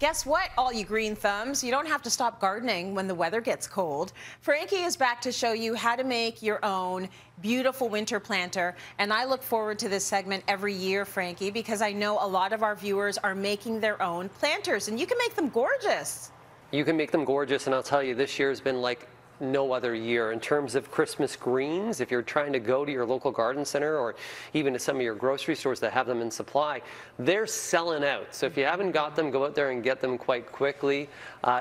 Guess what, all you green thumbs? You don't have to stop gardening when the weather gets cold. Frankie is back to show you how to make your own beautiful winter planter. And I look forward to this segment every year, Frankie, because I know a lot of our viewers are making their own planters, and you can make them gorgeous. You can make them gorgeous, and I'll tell you, this year has been like no other year in terms of Christmas greens. If you're trying to go to your local garden center or even to some of your grocery stores that have them in supply, they're selling out. So if you haven't got them, go out there and get them quite quickly.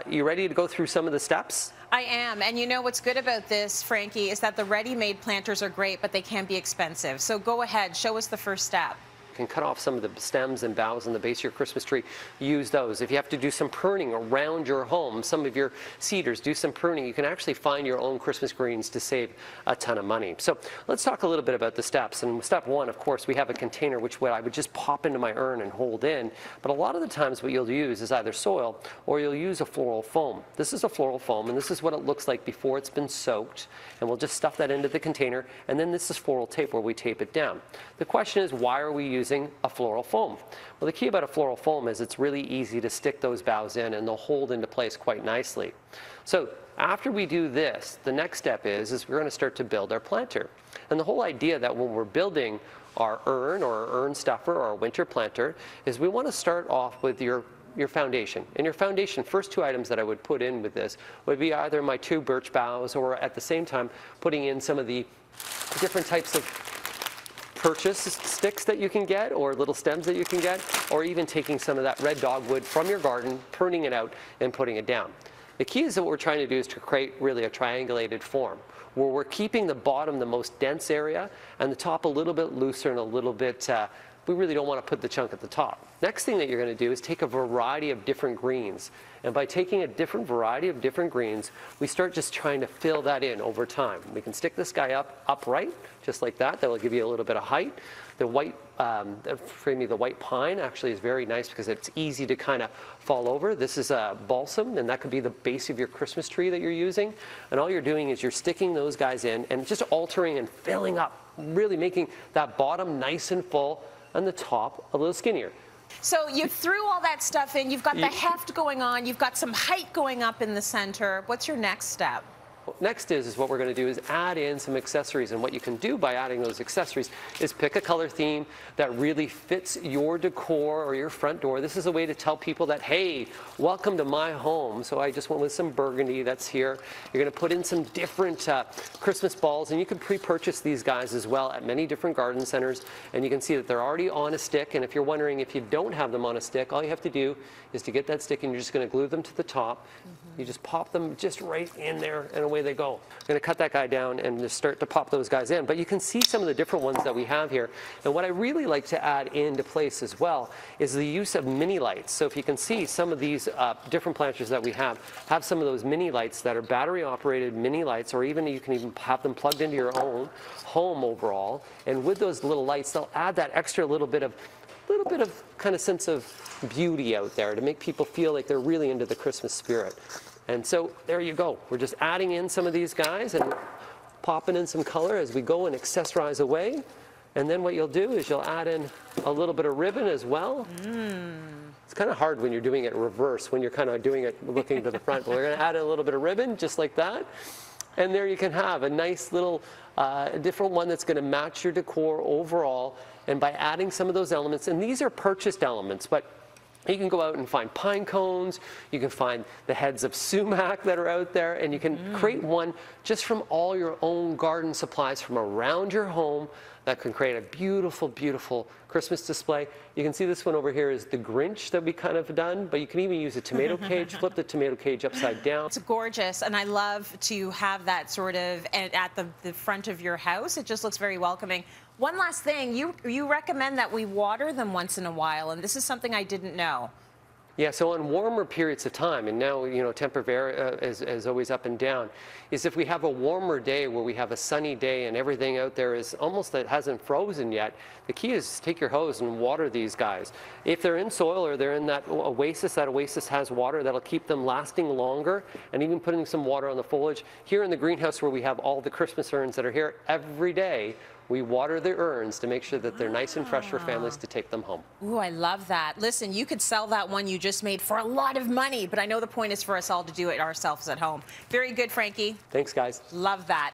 You ready to go through some of the steps? I am, and you know what's good about this, Frankie, is that the ready-made planters are great, but they can be expensive. So go ahead, show us the first step. Can cut off some of the stems and boughs on the base of your Christmas tree, use those. If you have to do some pruning around your home, some of your cedars, do some pruning. You can actually find your own Christmas greens to save a ton of money. So let's talk a little bit about the steps. And step one, of course, we have a container which I would just pop into my urn and hold in. But a lot of the times what you'll use is either soil or you'll use a floral foam. This is a floral foam, and this is what it looks like before it's been soaked. And we'll just stuff that into the container. And then this is floral tape where we tape it down. The question is, why are we using a floral foam? Well, the key about a floral foam is it's really easy to stick those boughs in, and they'll hold into place quite nicely. So after we do this, the next step is we're going to start to build our planter. And the whole idea that when we're building our urn or our urn stuffer or our winter planter is we want to start off with your foundation. And your foundation, first two items that I would put in with this would be either my 2 birch boughs, or at the same time putting in some of the different types of purchase sticks that you can get, or little stems that you can get, or even taking some of that red dogwood from your garden, pruning it out and putting it down. The key is that what we're trying to do is to create really a triangulated form where we're keeping the bottom the most dense area and the top a little bit looser and a little bit, we really don't want to put the chunk at the top. Next thing that you're going to do is take a variety of different greens. And by taking a different variety of different greens, we start just trying to fill that in over time. We can stick this guy upright, just like that. That will give you a little bit of height. The white, the white pine actually is very nice because it's easy to kind of fall over. This is a balsam, and that could be the base of your Christmas tree that you're using. And all you're doing is you're sticking those guys in and just altering and filling up, really making that bottom nice and full and the top a little skinnier. So you threw all that stuff in, you've got the heft going on, you've got some height going up in the center. What's your next step? Next is what we're going to do is add in some accessories, and what you can do by adding those accessories is pick a color theme that really fits your decor or your front door. This is a way to tell people that, hey, welcome to my home. So I just went with some burgundy that's here. You're going to put in some different Christmas balls, and you can pre-purchase these guys as well at many different garden centers, and you can see that they're already on a stick. And if you're wondering if you don't have them on a stick, all you have to do is to get that stick, and you're just going to glue them to the top. You just pop them just right in there, and away they go. I'm going to cut that guy down and just start to pop those guys in. But you can see some of the different ones that we have here. And what I really like to add into place as well is the use of mini lights. So if you can see, some of these different planters that we have some of those mini lights that are battery operated mini lights, or even you can even have them plugged into your own home overall. And with those little lights, they'll add that extra little bit of kind of sense of beauty out there to make people feel like they're really into the Christmas spirit. And so there you go. We're just adding in some of these guys and popping in some color as we go and accessorize away. And then what you'll do is you'll add in a little bit of ribbon as well. It's kind of hard when you're doing it reverse, when you're kind of doing it looking to the front. But we're going to add in a little bit of ribbon just like that. And there you can have a nice little different one that's going to match your decor overall. And by adding some of those elements, and these are purchased elements, but you can go out and find pine cones, you can find the heads of sumac that are out there, and you can create one just from all your own garden supplies from around your home that can create a beautiful, beautiful Christmas display. You can see this one over here is the Grinch that we kind of done, but you can even use a tomato cage, flip the tomato cage upside down. It's gorgeous, and I love to have that sort of at the front of your house. It just looks very welcoming. One last thing, you recommend that we water them once in a while, and this is something I didn't know. Yeah, so on warmer periods of time, and now, you know, temperature is always up and down, is if we have a warmer day where we have a sunny day and everything out there is almost that hasn't frozen yet, the key is take your hose and water these guys. If they're in soil or they're in that oasis has water that'll keep them lasting longer, and even putting some water on the foliage. Here in the greenhouse where we have all the Christmas urns that are here every day, We water the urns to make sure that they're nice and fresh for families to take them home. Ooh, I love that. Listen, you could sell that one you just made for a lot of money, but I know the point is for us all to do it ourselves at home. Very good, Frankie. Thanks, guys. Love that.